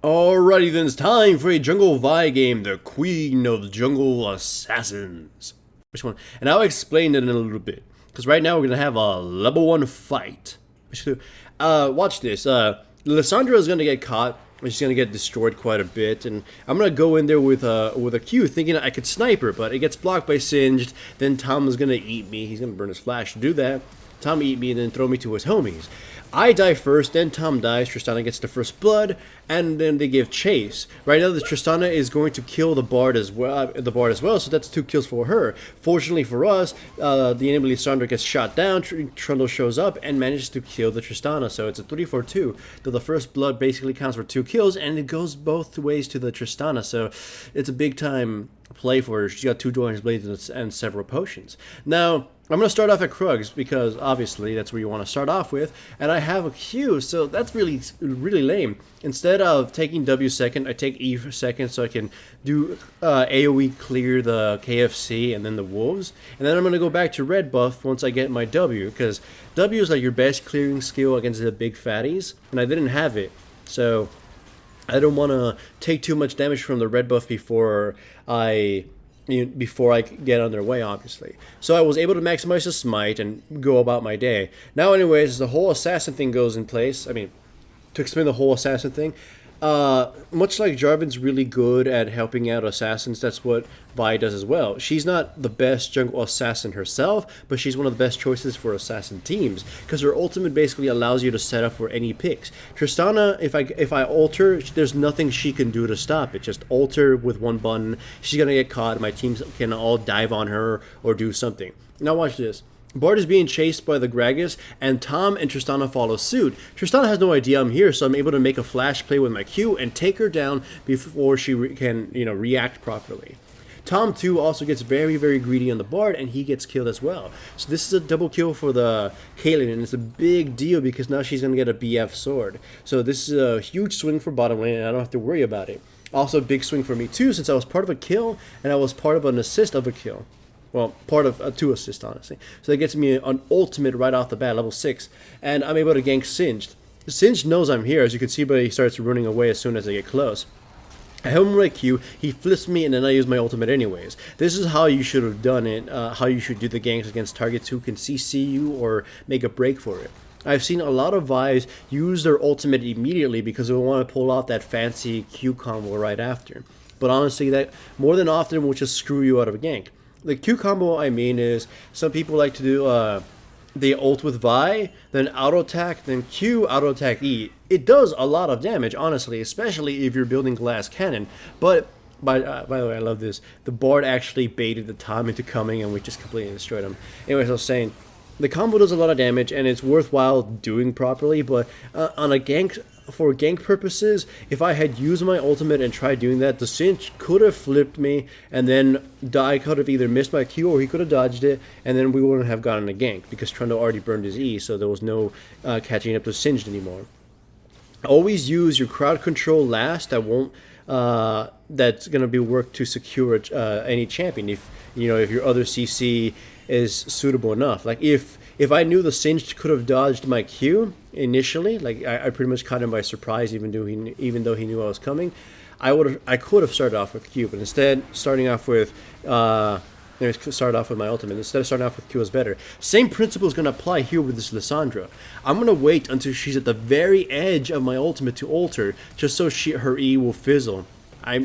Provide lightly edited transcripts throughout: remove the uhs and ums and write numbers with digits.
Alrighty then, it's time for a Jungle Vi game, the Queen of Jungle Assassins. Which one? And I'll explain it in a little bit. Because right now we're going to have a level 1 fight. Watch this. Lissandra is going to get caught. She's going to get destroyed quite a bit. And I'm going to go in there with a Q thinking I could snipe her. But it gets blocked by Singed. Then Tom is going to eat me. He's going to burn his flash to do that. Tom eat me and then throw me to his homies. I die first, then Tom dies, Tristana gets the first blood, and then they give chase. Right now, the Tristana is going to kill the Bard as well, so that's 2 kills for her. Fortunately for us, the enemy Lissandra gets shot down, Trundle shows up, and manages to kill the Tristana, so it's a 3-4-2. Though the first blood basically counts for 2 kills, and it goes both ways to the Tristana, so it's a big time play for her. She's got 2 Dwarven Blades and several potions. Now, I'm going to start off at Krugs because obviously that's where you want to start off with, and I have a Q, so that's really lame. Instead of taking W second, I take E second so I can do AoE clear the KFC and then the wolves, and then I'm going to go back to red buff once I get my W, because W is like your best clearing skill against the big fatties, and I didn't have it, so I don't want to take too much damage from the red buff before I get on their way, obviously. So I was able to maximize the smite and go about my day. Now, anyways, the whole assassin thing goes in place. I mean, to explain the whole assassin thing, much like Jarvan's really good at helping out assassins, that's what Vi does as well. She's not the best jungle assassin herself, but she's one of the best choices for assassin teams, because her ultimate basically allows you to set up for any picks. Tristana, if I alter, there's nothing she can do to stop it. Just alter with one button, she's gonna get caught, my teams can all dive on her or do something. Now watch this. Bard is being chased by the Gragas, and Tom and Tristana follow suit. Tristana has no idea I'm here, so I'm able to make a flash play with my Q and take her down before she can react properly. Tom, too, also gets very greedy on the Bard, and he gets killed as well. So this is a double kill for the Caitlyn, and it's a big deal because now she's going to get a BF sword. So this is a huge swing for bottom lane, and I don't have to worry about it. Also a big swing for me, too, since I was part of a kill, and I was part of an assist of a kill. Well, part of 2 assists, honestly. So that gets me an ultimate right off the bat, level 6. And I'm able to gank Singed. Singed knows I'm here, as you can see, but he starts running away as soon as I get close. I have him right Q, he flips me, and then I use my ultimate anyways. This is how you should have done it, how you should do the ganks against targets who can CC you or make a break for it. I've seen a lot of Vis use their ultimate immediately because they want to pull off that fancy Q combo right after. But honestly, that more than often will just screw you out of a gank. The Q combo I mean is, some people like to do, they ult with Vi, then auto attack, then Q, auto attack E. It does a lot of damage, honestly, especially if you're building glass cannon. But, by the way, I love this. The Bard actually baited the Tom into coming, and we just completely destroyed him. Anyways, I was saying, the combo does a lot of damage, and it's worthwhile doing properly, but on a gank, for gank purposes, if I had used my ultimate and tried doing that, the Cinch could have flipped me, and then I could have either missed my Q or he could have dodged it, and then we wouldn't have gotten a gank, because Trundle already burned his E, so there was no catching up to Singed anymore. Always use your crowd control last. That won't that's going to be worked to secure any champion if your other CC is suitable enough. Like if I knew the Singed could have dodged my Q initially, like I pretty much caught him by surprise, even though he knew I was coming, I could have started off with Q, but instead starting off with start off with my ultimate. Instead of starting off with Q is better. Same principle is going to apply here with this Lissandra. I'm going to wait until she's at the very edge of my ultimate to ult her, just so her E will fizzle. I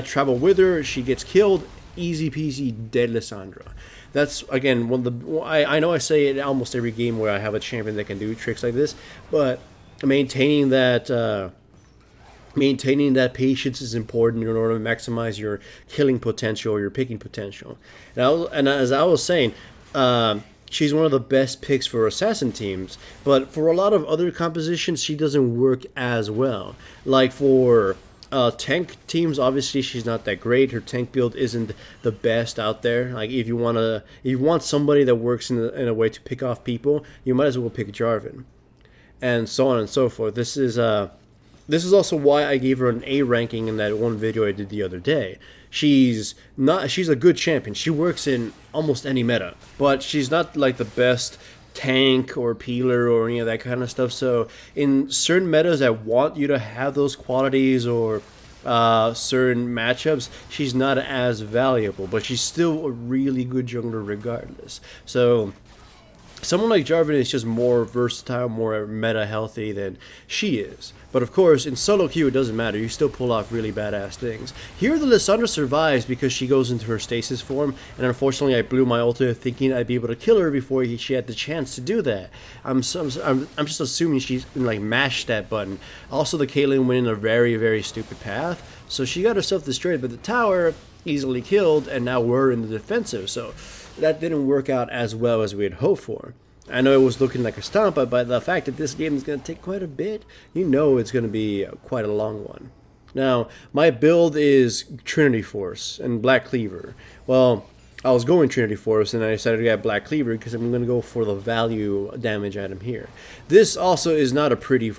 travel with her, she gets killed, easy peasy, dead Lissandra. That's, again, one of the... I know I say it almost every game where I have a champion that can do tricks like this, but maintaining that patience is important in order to maximize your killing potential or your picking potential. And as I was saying, she's one of the best picks for assassin teams, but for a lot of other compositions, she doesn't work as well. Like for tank teams, obviously she's not that great. Her tank build isn't the best out there. Like if you want somebody that works in a way to pick off people, you might as well pick Jarvan, and so on and so forth. This is also why I gave her an A ranking in that one video I did the other day. She's a good champion. She works in almost any meta, but she's not like the best tank or peeler or any of that kind of stuff. So in certain metas that want you to have those qualities or certain matchups, she's not as valuable, but she's still a really good jungler regardless. So someone like Jarvan is just more versatile, more meta healthy than she is. But of course, in solo queue, it doesn't matter. You still pull off really badass things. Here, the Lissandra survives because she goes into her stasis form, and unfortunately, I blew my ulti thinking I'd be able to kill her before she had the chance to do that. I'm just assuming she's like mashed that button. Also, the Caitlyn went in a very, very stupid path, so she got herself destroyed. But the tower easily killed, and now we're in the defensive. So that didn't work out as well as we had hoped for. I know it was looking like a stomp, but by the fact that this game is going to take quite a bit, you know it's going to be quite a long one. Now, my build is Trinity Force and Black Cleaver. Well, I was going Trinity Force and I decided to get Black Cleaver because I'm going to go for the value damage item here. This also is not a pretty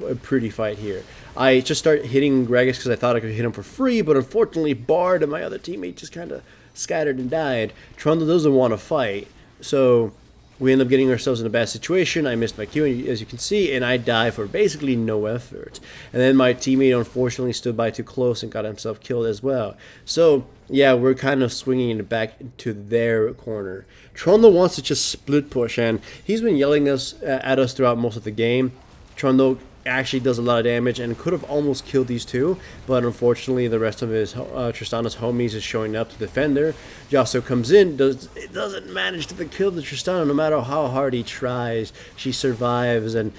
fight here. I just started hitting Gragas because I thought I could hit him for free, but unfortunately Bard and my other teammate just kind of scattered and died. Trundle doesn't want to fight, so we end up getting ourselves in a bad situation. I missed my Q, as you can see, and I die for basically no effort. And then my teammate unfortunately stood by too close and got himself killed as well. So yeah, we're kind of swinging it back to their corner. Trundle wants to just split push, and he's been yelling at us throughout most of the game. Trundle actually does a lot of damage and could have almost killed these two, but unfortunately the rest of his Tristana's homies is showing up to defend her. Yasuo comes in, doesn't manage to kill the Tristana no matter how hard he tries. She survives, and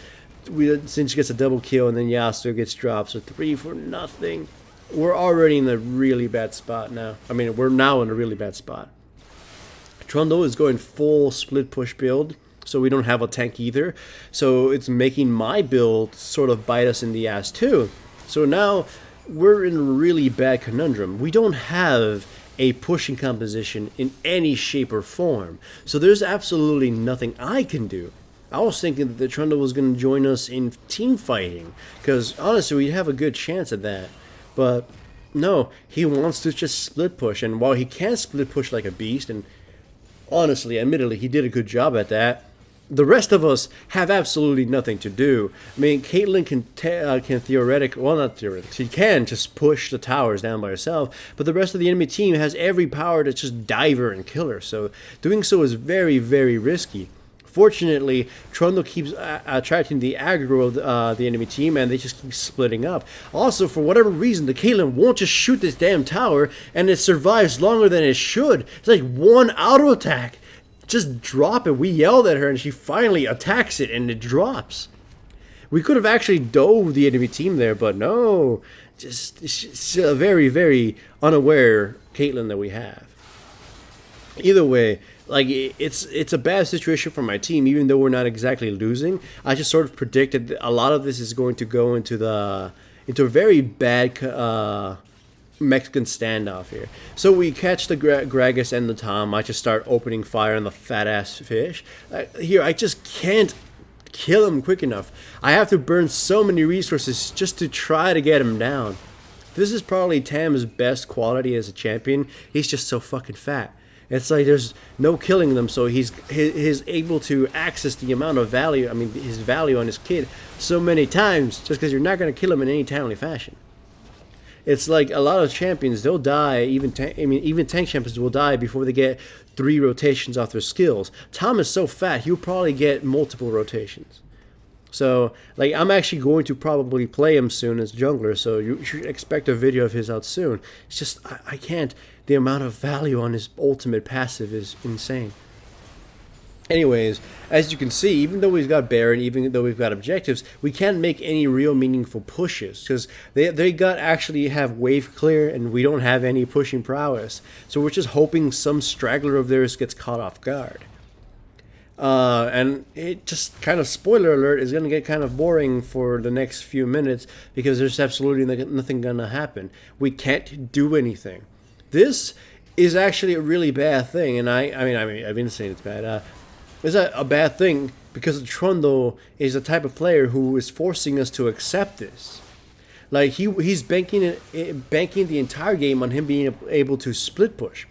since she gets a double kill, and then Yasuo gets dropped, so 3 for nothing. We're already in a really bad spot now. I mean, we're now in a really bad spot. Trundle is going full split push build, so we don't have a tank either. So it's making my build sort of bite us in the ass too. So now we're in a really bad conundrum. We don't have a pushing composition in any shape or form. So there's absolutely nothing I can do. I was thinking that the Trundle was going to join us in team fighting, because honestly we'd have a good chance at that. But no, he wants to just split push, and while he can split push like a beast, and honestly, admittedly, he did a good job at that, the rest of us have absolutely nothing to do. I mean, Caitlyn can theoretically, well, not theoretically, she can just push the towers down by herself, but the rest of the enemy team has every power to just dive her and kill her, so doing so is very, very risky. Fortunately, Trundle keeps attracting the aggro of the enemy team, and they just keep splitting up. Also, for whatever reason, the Caitlyn won't just shoot this damn tower, and it survives longer than it should. It's like one auto attack. Just drop it. We yelled at her and she finally attacks it and it drops. We could have actually dove the enemy team there, but no. Just a very, very unaware Caitlyn that we have. Either way, like it's a bad situation for my team, even though we're not exactly losing. I just sort of predicted that a lot of this is going to go into a very bad Mexican standoff here. So we catch the Gragas and the Tom. I just start opening fire on the fat ass fish. Here, I just can't kill him quick enough. I have to burn so many resources just to try to get him down. This is probably Tam's best quality as a champion. He's just so fucking fat. It's like there's no killing them, so he's able to access the amount of value, I mean his value on his kid so many times, just because you're not going to kill him in any timely fashion. It's like a lot of champions, they'll die, even tank champions will die before they get 3 rotations off their skills. Tom is so fat, he'll probably get multiple rotations. So, like, I'm actually going to probably play him soon as jungler, so you should expect a video of his out soon. It's just, I can't. The amount of value on his ultimate passive is insane. Anyways, as you can see, even though we've got Baron, even though we've got objectives, we can't make any real meaningful pushes, because they got actually have wave clear, and we don't have any pushing prowess. So we're just hoping some straggler of theirs gets caught off guard. And it just kind of, spoiler alert, is going to get kind of boring for the next few minutes, because there's absolutely nothing going to happen. We can't do anything. This is actually a really bad thing, and I mean, I've been saying it's bad. It's a bad thing because Trundle is the type of player who is forcing us to accept this. Like he's banking the entire game on him being able to split push.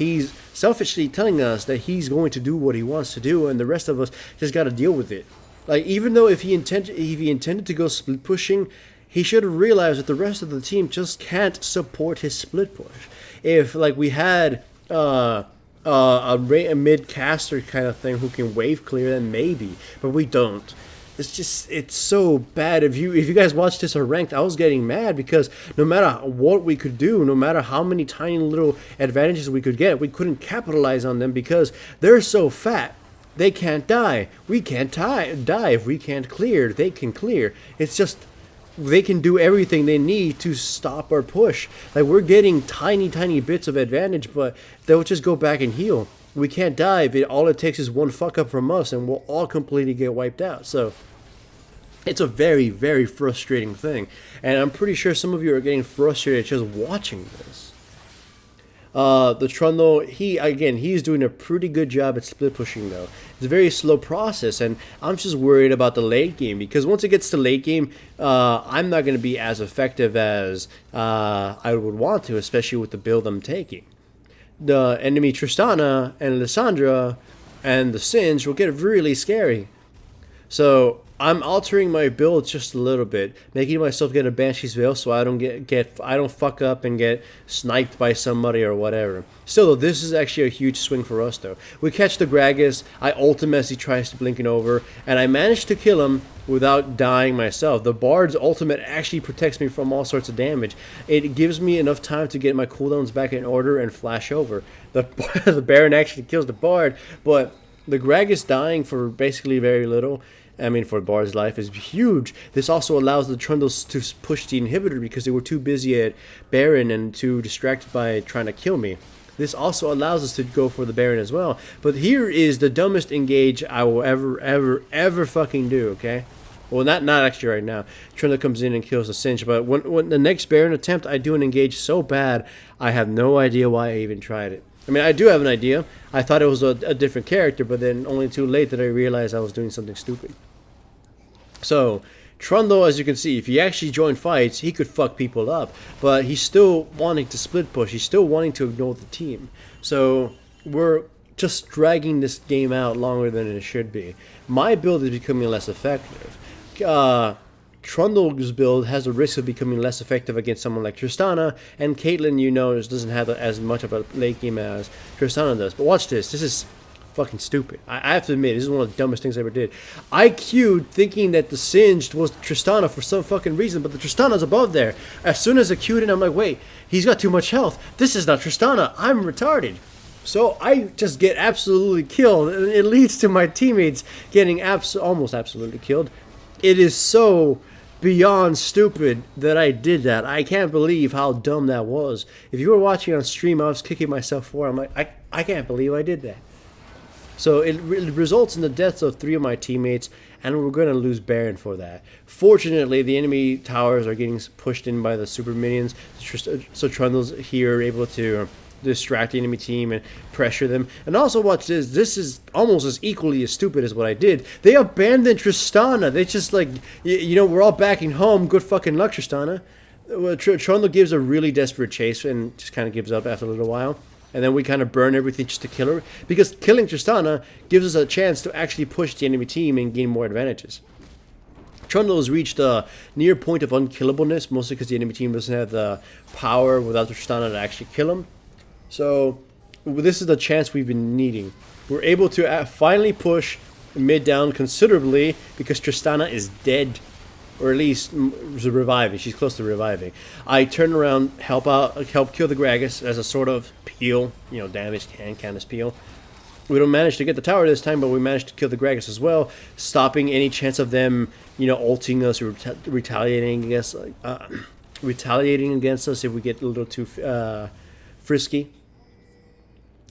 He's selfishly telling us that he's going to do what he wants to do, and the rest of us just got to deal with it. Like, even though if he intended to go split pushing, he should have realized that the rest of the team just can't support his split push. If like we had a mid caster kind of thing who can wave clear, then maybe, but we don't. It's so bad. If you guys watched this or ranked, I was getting mad because no matter what we could do, no matter how many tiny little advantages we could get, we couldn't capitalize on them because they're so fat. They can't die. We can't die. If we can't clear, they can clear. It's just they can do everything they need to stop our push. Like, we're getting tiny bits of advantage, but they'll just go back and heal. We can't dive. All it takes is one fuck up from us, and we'll all completely get wiped out. So it's a very frustrating thing, and I'm pretty sure some of you are getting frustrated just watching this. The Trundle, he's doing a pretty good job at split pushing though. It's a very slow process, and I'm just worried about the late game because once it gets to late game, I'm not going to be as effective as I would want to, especially with the build I'm taking. The enemy Tristana and Lissandra and the Singe will get really scary. So I'm altering my build just a little bit, making myself get a Banshee's Veil so I don't I don't fuck up and get sniped by somebody or whatever. Still though, this is actually a huge swing for us though. We catch the Gragas, I ult him as he tries to blink over, and I managed to kill him without dying myself. The Bard's ultimate actually protects me from all sorts of damage. It gives me enough time to get my cooldowns back in order and flash over. The Baron actually kills the Bard, but the Gragas dying for basically very little, I mean, for Bard's life, is huge. This also allows the Trundles to push the inhibitor because they were too busy at Baron and too distracted by trying to kill me. This also allows us to go for the Baron as well. But here is the dumbest engage I will ever fucking do, okay? Well, not actually right now. Trundle comes in and kills the Singe, but when the next Baron attempt, I do an engage so bad, I have no idea why I even tried it. I mean, I do have an idea. I thought it was a different character, but then only too late did I realize I was doing something stupid. So, Trundle, as you can see, if he actually joined fights, he could fuck people up. But he's still wanting to split push. He's still wanting to ignore the team. So, we're just dragging this game out longer than it should be. My build is becoming less effective. Trundle's build has a risk of becoming less effective against someone like Tristana, and Caitlyn, you know, doesn't have as much of a late game as Tristana does. But watch this. This is fucking stupid. I have to admit, this is one of the dumbest things I ever did. I queued thinking that the Singed was Tristana for some fucking reason, but the Tristana's above there. As soon as I queued in, I'm like, wait, he's got too much health. This is not Tristana. I'm retarded. So I just get absolutely killed, and it leads to my teammates getting almost absolutely killed. It is so beyond stupid that I did that. I can't believe how dumb that was. If you were watching on stream, I was kicking myself for it. I'm like, I can't believe I did that. So it results in the deaths of 3 of my teammates, and we're going to lose Baron for that. Fortunately, the enemy towers are getting pushed in by the super minions, so Trundle's here able to distract the enemy team and pressure them. And also watch this. This is almost as equally as stupid as what I did. They abandoned Tristana. They just like, you know, we're all backing home. Good fucking luck, Tristana. Trundle gives a really desperate chase and just kind of gives up after a little while. And then we kind of burn everything just to kill her. Because killing Tristana gives us a chance to actually push the enemy team and gain more advantages. Trundle has reached a near point of unkillableness, mostly because the enemy team doesn't have the power without Tristana to actually kill him. So this is the chance we've been needing. We're able to finally push mid down considerably because Tristana is dead. Or at least reviving. She's close to reviving. I turn around, help kill the Gragas as a sort of peel, you know, damage can as peel. We don't manage to get the tower this time, but we managed to kill the Gragas as well, stopping any chance of them, you know, ulting us or retaliating against us if we get a little too frisky.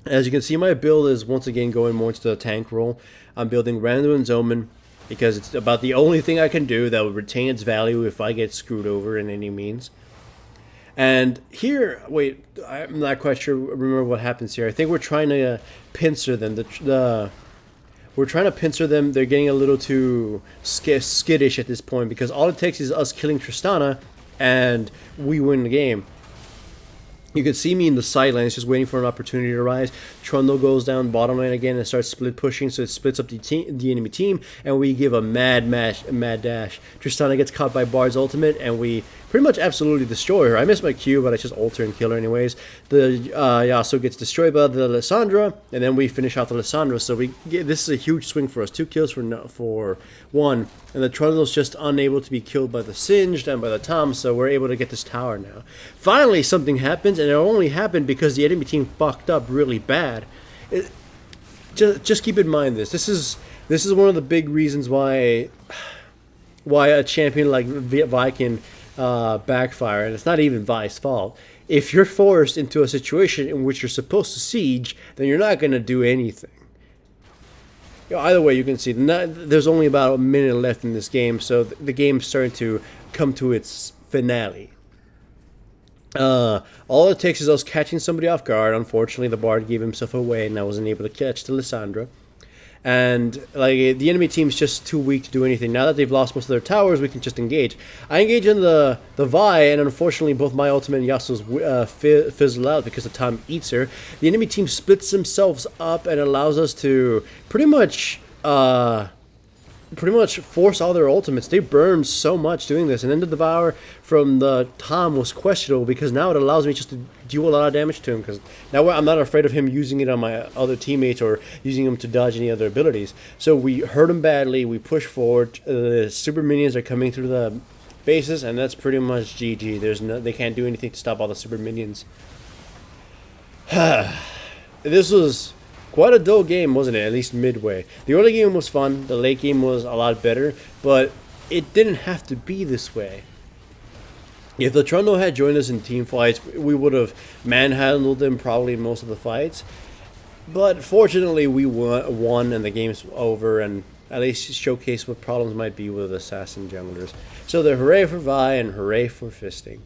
As you can see, my build is once again going more into the tank role. I'm building Randuin's Omen, because it's about the only thing I can do that will retain its value if I get screwed over in any means. And here, wait, I'm not quite sure, remember what happens here. I think we're trying to pincer them. We're trying to pincer them. They're getting a little too skittish at this point, because all it takes is us killing Tristana, and we win the game. You could see me in the sidelines just waiting for an opportunity to rise. Trundle goes down bottom lane again and starts split pushing, so it splits up the enemy team, and we give a mad dash. Tristana gets caught by Bard's ultimate, and we pretty much absolutely destroy her. I missed my Q, but I just ult her and kill her anyways. The Yasuo gets destroyed by the Lissandra, and then we finish off the Lissandra, so this is a huge swing for us. 2 kills for 1, and the Trundle's just unable to be killed by the Singed and by the Tom, so we're able to get this tower now. Finally, something happens, and it only happened because the enemy team fucked up really bad. Just keep in mind this. This is one of the big reasons why a champion like Vi can backfire, and it's not even Vi's fault. If you're forced into a situation in which you're supposed to siege, then you're not going to do anything. Either way, you can see there's only about a minute left in this game, so the game's starting to come to its finale. All it takes is us catching somebody off guard. Unfortunately, the Bard gave himself away, and I wasn't able to catch the Lissandra. And like the enemy team's just too weak to do anything. Now that they've lost most of their towers, we can just engage. I engage in the Vi, and unfortunately both my ultimate and Yasuo's fizzle out because the Tom eats her. The enemy team splits themselves up and allows us to pretty much force all their ultimates. They burned so much doing this, and then the Devour from the Tom was questionable because now it allows me just to do a lot of damage to him, because now I'm not afraid of him using it on my other teammates or using him to dodge any other abilities. So we hurt him badly, we push forward, the super minions are coming through the bases, and that's pretty much GG. They can't do anything to stop all the super minions. This was quite a dull game, wasn't it? At least midway. The early game was fun, the late game was a lot better, but it didn't have to be this way. If the Trundle had joined us in team fights, we would have manhandled them probably in most of the fights. But fortunately, we won and the game's over, and at least showcase what problems might be with assassin junglers. So the hooray for Vi and hooray for fisting.